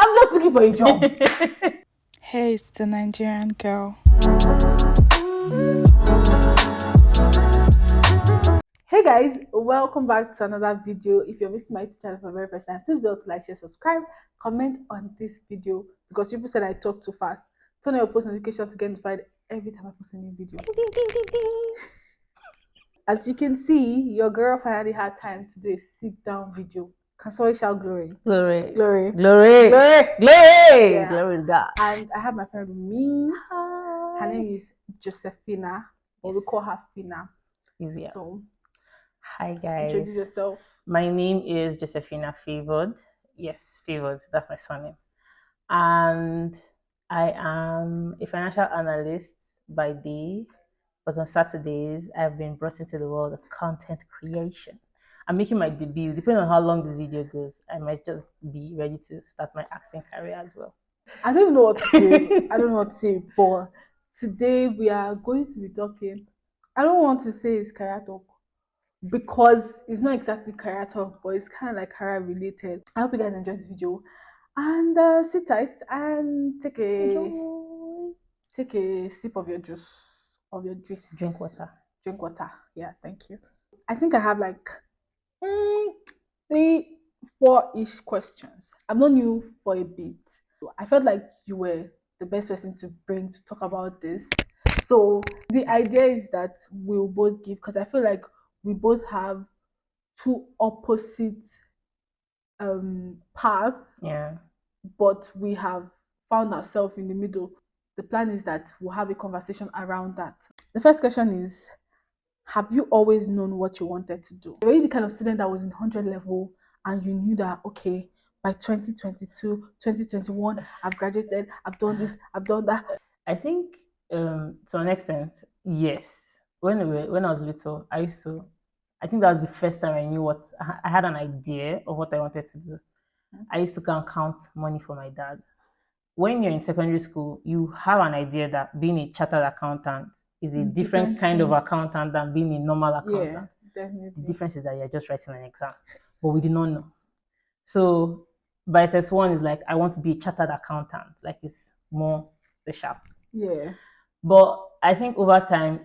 I'm just looking for a job. Hey, it's the Nigerian girl. Hey guys, welcome back to another video. If you're visiting my YouTube channel for the very first time, please don't like, share, subscribe, comment on this video because people said I talk too fast. Turn on your post notification to get notified every time I post a new video. Ding, ding, ding, ding. As you can see, your girl finally had time to do a sit-down video. Can somebody shout glory? Glory. Glory. Glory. Glory. Glory. Yeah. Glory to God. And I have my friend with me. Hi. Her name is Josephina, or we call her Fina. Easier. So, hi guys. Introduce yourself. My name is Josephina Favored. Yes, Favored. That's my surname. And I am a financial analyst by day, but on Saturdays I've been brought into the world of content creation. I'm making my debut. Depending on how long this video goes, I might just be ready to start my acting career as well. I don't even know what to say. I don't know what to say, but today we are going to be talking. I don't want to say it's career talk because it's not exactly career talk, but it's kind of like career related. I hope you guys enjoy this video and sit tight and take a sip of your juice, Drink water. Drink water. Yeah, thank you. I think I have like 3, 4-ish questions. I've known you for a bit. I felt like you were the best person to bring to talk about this. So the idea is that we'll both give, because I feel like we both have two opposite paths, Yeah. but we have found ourselves in the middle. The plan is that we'll have a conversation around that. The first question is, have you always known what you wanted to do? Were you the kind of student that was in 100 level and you knew that, okay, by 2022, 2021, I've graduated, I've done this, I've done that? I think to an extent, yes. When I was little, I think that was the first time I knew I had an idea of what I wanted to do. I used to go and count money for my dad. When you're in secondary school, you have an idea that being a chartered accountant is a different kind of accountant than being a normal accountant. Yeah, definitely. The difference is that you're just writing an exam, but we did not know. So by SS1 is like, I want to be a chartered accountant, like it's more special. Yeah. But I think over time,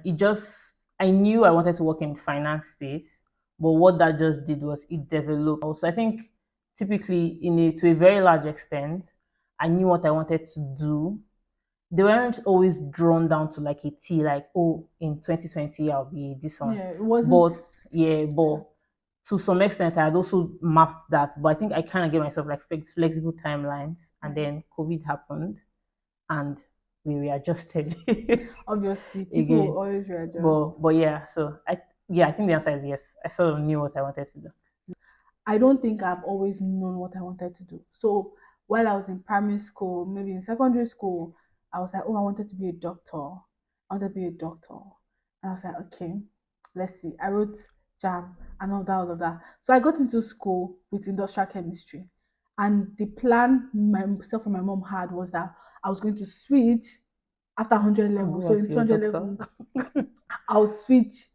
I knew I wanted to work in finance space, but what that just did was it developed. Also, I think typically to a very large extent, I knew what I wanted to do. They weren't always drawn down to like a T, like, oh, in 2020 I'll be this one. Yeah, it wasn't. But to some extent I had also mapped that. But I think I kind of gave myself like flexible timelines, and then COVID happened, and we readjusted. Obviously, people always readjust. But yeah, so I think the answer is yes. I sort of knew what I wanted to do. I don't think I've always known what I wanted to do. So while I was in primary school, maybe in secondary school, I was like, oh, I wanted to be a doctor. I wanted to be a doctor. And I was like, okay, let's see. I wrote JAM and all that. So I got into school with industrial chemistry. And the plan myself and my mom had was that I was going to switch after 100 level. So in 200 level, I'll switch.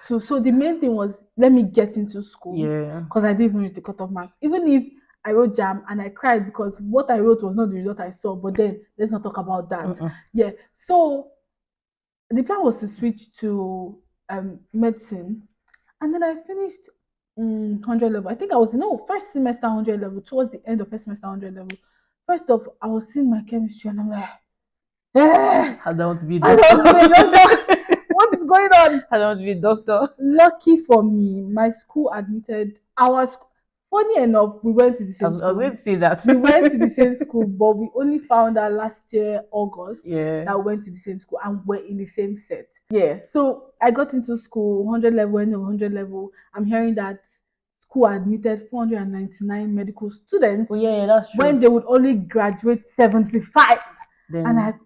So the main thing was, let me get into school. Yeah. Because I didn't even reach the cutoff mark. Even if I wrote JAM and I cried because what I wrote was not the result I saw. But then let's not talk about that. Yeah. So the plan was to switch to medicine, and then I finished 100 level. I think I was first semester 100 level. Towards the end of first semester 100 level, first off, I was seeing my chemistry and I'm like, I don't want to be a doctor. What is going on? I don't want to be a doctor. Lucky for me, my school admitted funny enough, we went to the same school. I was going to say that. We went to the same school, but we only found out last year, August, that we went to the same school and we're in the same set. Yeah. So I got into school, 100 level, end of 100 level. I'm hearing that school admitted 499 medical students. Oh, yeah, that's true. When they would only graduate 75. Then and that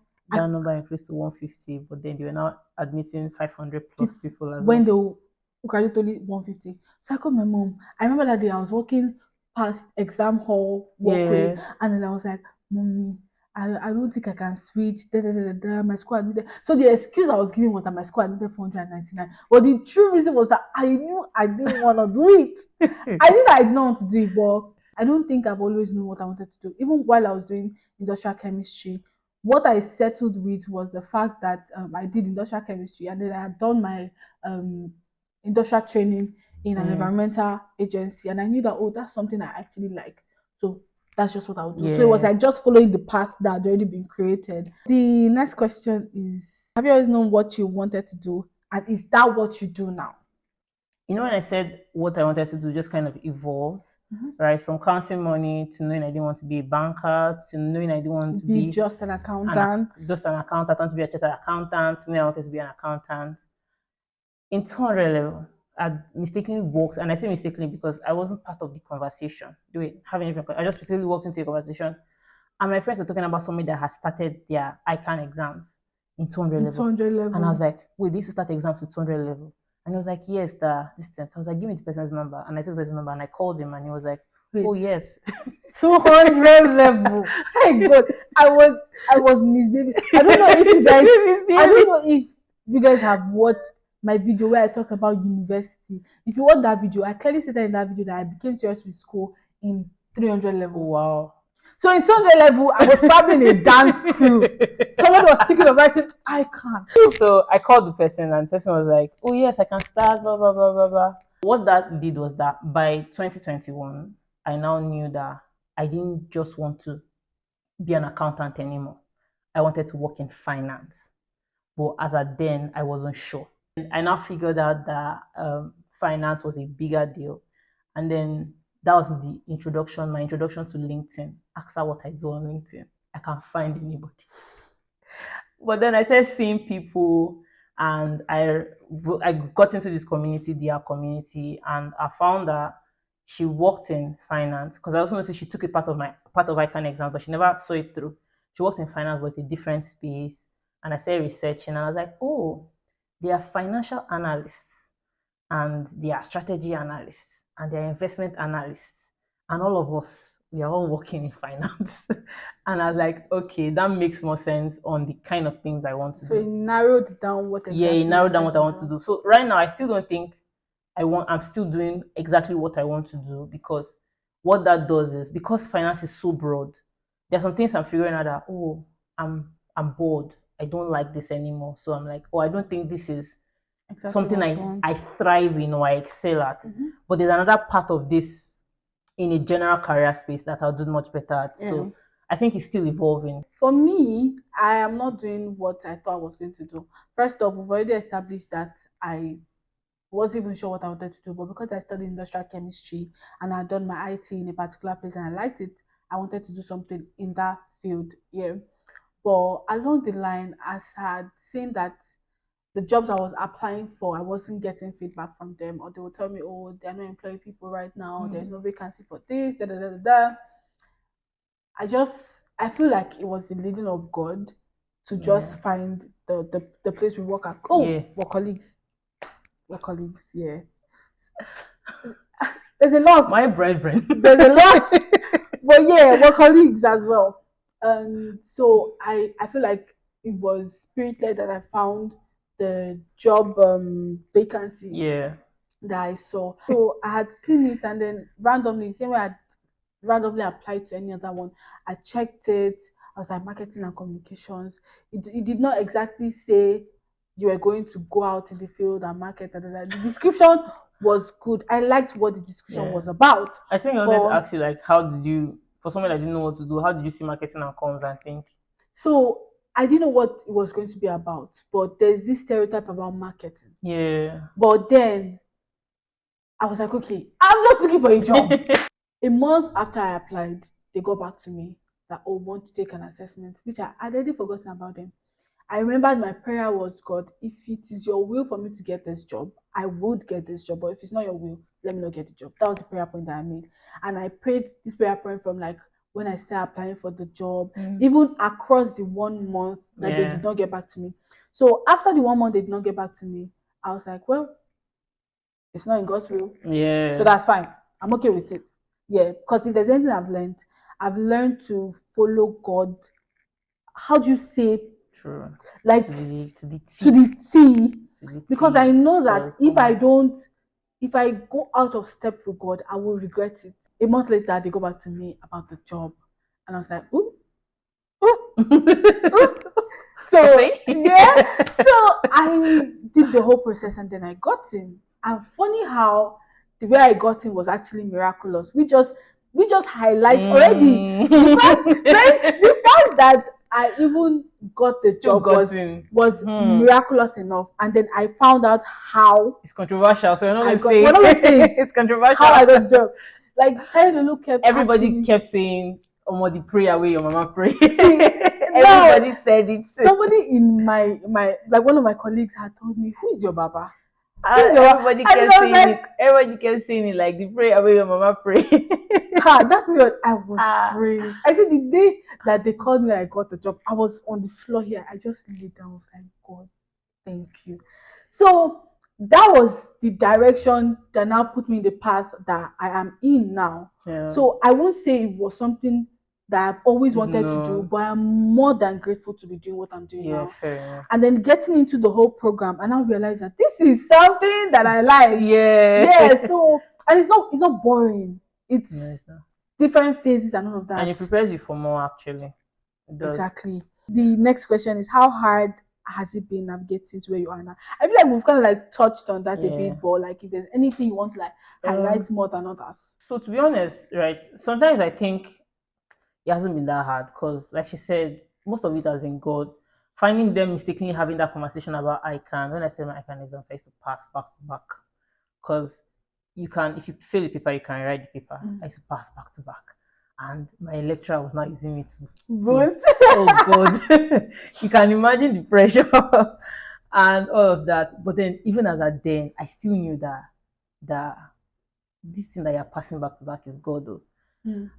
number increased to 150, but then they were now admitting 500 plus people as when well. They graduate only 150. So I called my mom. I remember that day I was walking past exam hall walkway, and then I was like, Mommy, I don't think I can switch. My school admitted. So the excuse I was giving was that my school admitted 499. But the true reason was that I knew I didn't want to do it. I knew that I did not want to do it, but I don't think I've always known what I wanted to do. Even while I was doing industrial chemistry, what I settled with was the fact that I did industrial chemistry and then I had done my um, industrial training in an environmental agency, and I knew that, oh, that's something I actually like. So that's just what I would do. So it was Yeah. like just following the path that had already been created. The next question is, have you always known what you wanted to do? And is that what you do now? You know, when I said what I wanted to do just kind of evolves, Mhm. right? From counting money to knowing I didn't want to be a banker to knowing I didn't want to Be be just an accountant. just an accountant, I want to be a chartered accountant, to knowing I wanted to be an accountant. In 200 level, I mistakenly walked, and I say mistakenly because I wasn't part of the conversation. I just mistakenly walked into a conversation, and my friends were talking about somebody that has started their ICANN exams in 200 In level. 200 And I was level. like, wait, they used to start exams in 200 level. And he was like, yes, the distance. I was like, give me the person's number. And I took the person's number and I called him and he was like, oh, Wait. yes. 200 level. My God, I was misbehaving. I don't know if you guys, I don't know if you guys have watched my video where I talk about university. If you watch that video, I clearly stated in that video that I became serious with school in 300 level. Wow. So in 200 level, I was probably in a dance crew. Someone was thinking of writing, I can't. So I called the person and the person was like, oh, yes, I can start, blah, blah, blah, blah, blah. What that did was that by 2021, I now knew that I didn't just want to be an accountant anymore. I wanted to work in finance. But as at then, I wasn't sure. And I now figured out that finance was a bigger deal. And then that was my introduction to LinkedIn. Ask her what I do on LinkedIn. I can't find anybody. But then I started seeing people, and I got into this community, their community, and I found that she worked in finance because I also noticed she took a part of ICANN exam, but she never saw it through. She worked in finance, but a different space. And I started researching, and I was like, oh, they are financial analysts, and they are strategy analysts, and they are investment analysts, and all of us, we are all working in finance. And I was like, okay, that makes more sense on the kind of things I want to So do. it narrowed down what Yeah, exactly it you narrowed down wanted what I to want to do. do. So right now, I still don't think I'm still doing exactly what I want to do, because what that does is, because finance is so broad, there's some things I'm figuring out that, oh, I'm bored. I don't like this anymore. So I'm like, oh, I don't think this is Exactly something what you I want. thrive in or I excel at. But there's another part of this in a general career space that I'll do much better at. Yeah. So I think it's still evolving. For me, I am not doing what I thought I was going to do. First off, we've already established that I wasn't even sure what I wanted to do, but because I studied industrial chemistry and I'd done my IT in a particular place and I liked it, I wanted to do something in that field. Yeah. But along the line, as I had seen that the jobs I was applying for, I wasn't getting feedback from them, or they would tell me, oh, they're not employing people right now, there's no vacancy for this, da da da da da. I feel like it was the leading of God to Yeah. just find the place we work at. Oh, Yeah. we're colleagues. We're colleagues, yeah. There's a lot. My brethren. There's a lot. But yeah, we're colleagues as well. So I feel like it was spirit led that I found the job vacancy Yeah. that I saw. So I had seen it, and then randomly, same way I randomly applied to any other one, I checked it. I was like, marketing and communications. It did not exactly say you were going to go out in the field and market. Da, da, da. The description was good. I liked what the description Yeah. was about. I think I wanted to But ask you, like, how did you, for someone that didn't know what to do, how did you see marketing and comms and think? so I didn't know what it was going to be about. But there's this stereotype about marketing. Yeah. But then I was like, okay, I'm just looking for a job. A month after I applied, they got back to me that, oh, want to take an assessment, which I had already forgotten about them. I remembered my prayer was, God, if it is your will for me to get this job, I would get this job. But if it's not your will, let me not get the job. That was the prayer point that I made. And I prayed this prayer point from like when I started applying for the job, even across the 1 month that they did not get back to me. So after the 1 month they did not get back to me, I was like, well, it's not in God's will. Yeah. So that's fine. I'm okay with it. Yeah, because if there's anything I've learned to follow God. How do you say, True. like To the to T. the T? To the Because T. I know that Because, if I go out of step with God, I will regret it. a month later, they go back to me about the job, and I was like, ooh, ooh, ooh. So yeah, so I did the whole process, and then I got in. And funny how the way I got in was actually miraculous. We just highlight already the fact that I even got the Still job got was in. was miraculous enough. And then I found out how It's controversial, so we're not I going to got. say We're not gonna say it. it's controversial. How I got the job. Like Tiny Lulu kept Everybody asking me, kept saying, "Oh, the prayer way your mama pray." no, Everybody said it. somebody in my like one of my colleagues had told me, "Who is your baba? Who is your baba?" Everybody And kept I was saying like, it. Everybody kept saying it like the prayer way your mama pray. that period I was praying. I said the day that they called me, I got the job. I was on the floor here. I just laid down. I was like, God, thank you. So that was the direction that now put me in the path that I am in now. Yeah. So I won't say it was something that I've always wanted to do, No. but I'm more than grateful to be doing what I'm doing Yeah, now. fair enough. And then getting into the whole program, and I realized that this is something that I like. Yeah. So and it's not boring. It's No, it's not. different phases and all of that. And it prepares you for more actually. It does. Exactly. The next question is, how hard has it been navigating to where you are now? I feel like we've kind of like touched on that a Yeah. bit, but like if there's anything you want to like highlight more than others. So to be honest, right, sometimes I think it hasn't been that hard because, like she said, most of it has been God. Finding them mistakenly having that conversation about ICANN. When I say my ICANN exams, I used to pass back to back because you can, if you fail the paper, you can write the paper. I used to pass back to back, and my lecturer was not using me to Boost. oh God, you can imagine the pressure and all of that. But then, even as at then, I still knew that this thing that you're passing back to back is God, though.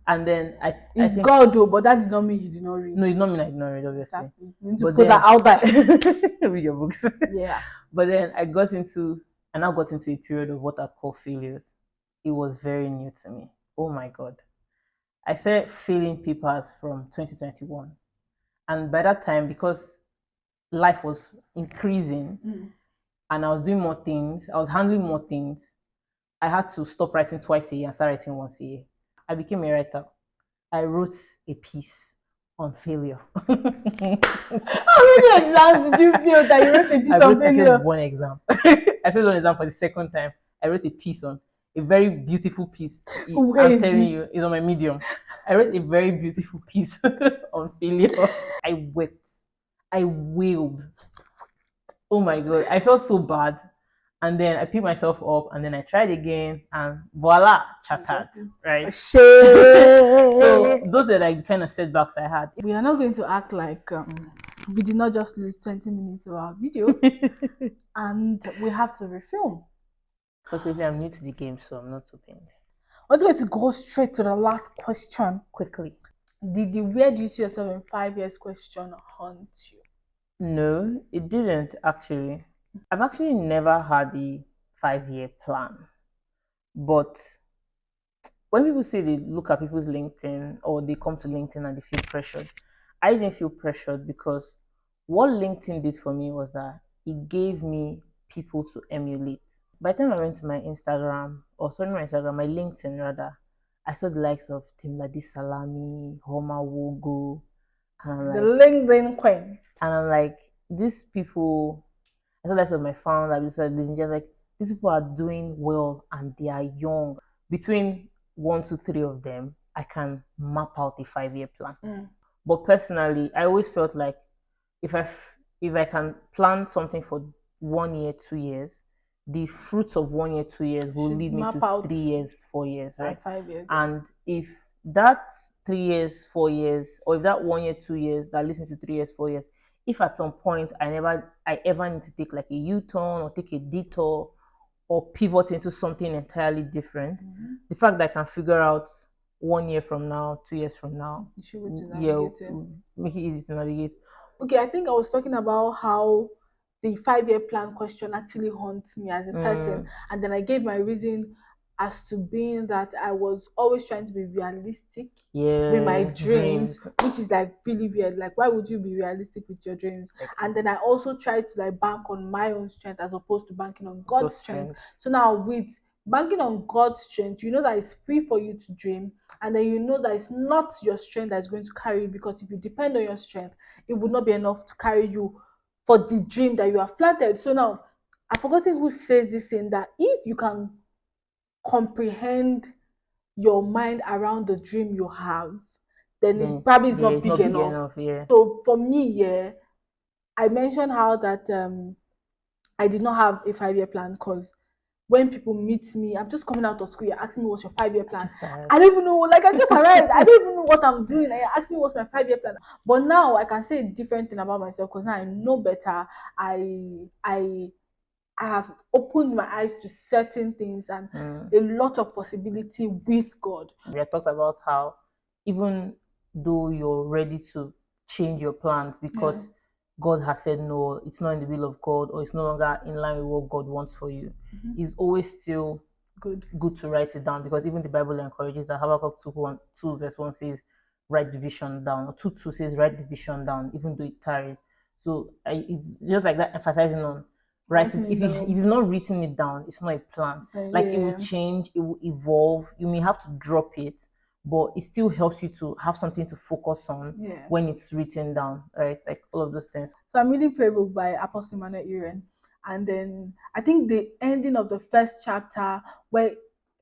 And then I It's think God though, but that did not mean you did not read. no, it's not mean I did not read, obviously. Exactly. You need to But put that out there. read your books. Yeah. But then I now got into a period of what I'd call failures. It was very new to me. Oh my God. I started failing papers from 2021. And by that time, because life was increasing and I was doing more things, I was handling more things, I had to stop writing twice a year and start writing once a year. I became a writer. I wrote a piece on failure. How many exams did you feel that you wrote a piece on failure? I failed one exam. I failed one exam for the second time. I wrote a piece on a very beautiful piece. I'm telling you, it's on my Medium. I wrote a very beautiful piece on failure. I wept. I wailed. Oh my God. I felt so bad. And then I picked myself up and then I tried again and voila, chattered. Right? So those were like the kind of setbacks I had. We are not going to act like we did not just lose 20 minutes of our video and we have to refilm. Because I'm new to the game, so I'm not so pained. We're going to go straight to the last question quickly. Did the where do you see yourself in 5 years question haunt you? No, it didn't actually. I've actually never had a 5-year plan. But when people say they look at people's LinkedIn or they come to LinkedIn and they feel pressured, I didn't feel pressured because what LinkedIn did for me was that it gave me people to emulate. By the time I went to my Instagram, my LinkedIn rather, I saw the likes of Timladi Salami, Homa Wogo, and the LinkedIn queen. And I'm like, these people, I saw the likes of my founder, like, these people are doing well and they are young. Between 1 to 3 of them, I can map out a 5-year plan. But personally, I always felt like if I can plan something for 1 year, 2 years, the fruits of 1 year, 2 years will lead me to 3 years, 4 years, right? 5 years. And if that 3 years, 4 years, or if that 1 year, 2 years that leads me to 3 years, 4 years, if at some point I ever need to take like a U-turn or take a detour or pivot into something entirely different, the fact that I can figure out 1 year from now, 2 years from now, make it easy to navigate. Okay, I think I was talking about how the 5-year plan question actually haunts me as a person, and then I gave my reason as to being that I was always trying to be realistic with my dreams, which is like really weird. Like, why would you be realistic with your dreams? And then I also tried to like bank on my own strength as opposed to banking on God's strength. So now with banking on God's strength, you know that it's free for you to dream, and then you know that it's not your strength that's going to carry you, because if you depend on your strength, it would not be enough to carry you for the dream that you have planted. So now, I've forgotten who says this saying, that if you can comprehend your mind around the dream you have, then it's Then probably is yeah, not it's big not big enough. enough. Yeah. So for me, yeah, I mentioned how that I did not have a 5 year plan, because when people meet me, I'm just coming out of school, you're asking me what's your 5 year plan. Just tired. I don't even know, like I just arrived. I don't even know what I'm doing. And you're asking me what's my 5 year plan. But now I can say a different thing about myself, because now I know better. I have opened my eyes to certain things and a lot of possibility with God. We have talked about how even though you're ready to change your plans because Yeah. God has said no, it's not in the will of God, or it's no longer in line with what God wants for you, it's always still Good. good to write it down, because even the Bible encourages that. Habakkuk 2 verse 1 says, write the vision down, or 2 says, write the vision down, even though it tarries. So it's just like that, emphasizing on writing. Writing it If down. you've not written it down, it's not a plan. So Like it will yeah. change, it will evolve. You may have to drop it, but it still helps you to have something to focus on Yeah. when it's written down, right? Like all of those things. So I'm reading Prayer Book by Apostle Manuel Aaron. And then I think the ending of the first chapter, where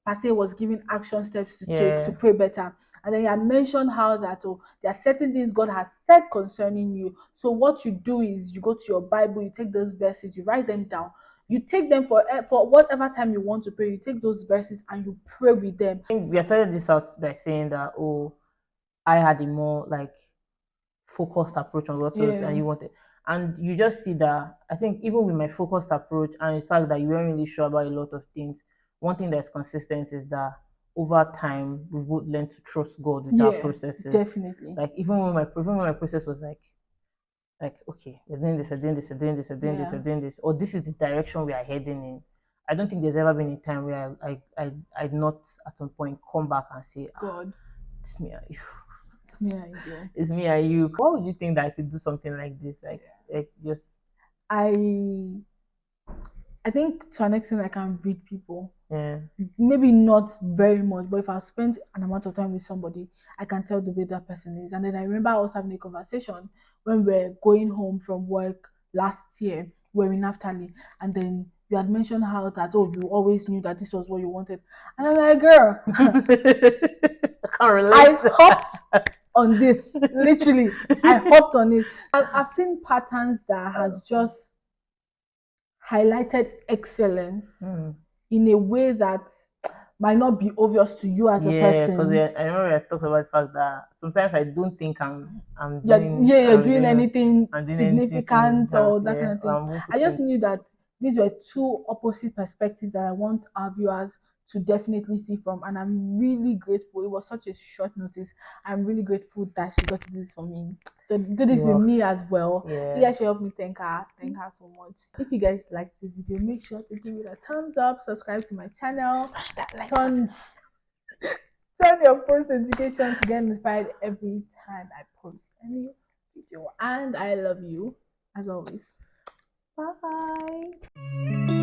Pastor was giving action steps to take to Yeah. pray better. And then I mentioned how that there are certain things God has said concerning you. So what you do is you go to your Bible, you take those verses, you write them down. You take them for whatever time you want to pray. You take those verses and you pray with them. I think we have started this out by saying that, oh, I had a more like focused approach on what else and Yeah. you wanted. And you just see that I think even with my focused approach and the fact that you weren't really sure about a lot of things, one thing that's consistent is that over time we would learn to trust God with our Yeah, processes. definitely. Like even when my process was like okay, we're doing this, we're doing this, we're doing this, we're doing this, Yeah. we're doing this, or this is the direction we are heading in. I don't think there's ever been a time where I'd not at some point come back and say, God. it's me and you. It's me and you. It's me and you. Why would you think that I could do something like this? Like just I I think to an extent I can read people. yeah. Maybe not very much, but if I spend an amount of time with somebody, I can tell the way that person is. And then I remember I was having a conversation when we're going home from work last year. We're in Naftali, and then you had mentioned how that you always knew that this was what you wanted, and I'm like, girl, I can't I relate. hopped on this. Literally, I hopped on it. I've seen patterns that has just highlighted excellence in a way that might not be obvious to you as a Yeah, because person. I remember I talked about the fact that sometimes I don't think I'm Yeah, doing yeah, you're I'm doing doing anything I'm doing anything significant or significant. that kind Yeah, of thing. I'm even I just putting knew that these were two opposite perspectives that I want our viewers to definitely see from, and I'm really grateful. It was such a short notice. I'm really grateful that she got to do this for me. To do this you with off. me as well. You Yeah. guys should help me thank her. Thank her so much. If you guys like this video, make sure to give it a thumbs up, subscribe to my channel, Smash that like turn button. turn your post notification to get notified every time I post a new video. And I love you as always. Bye.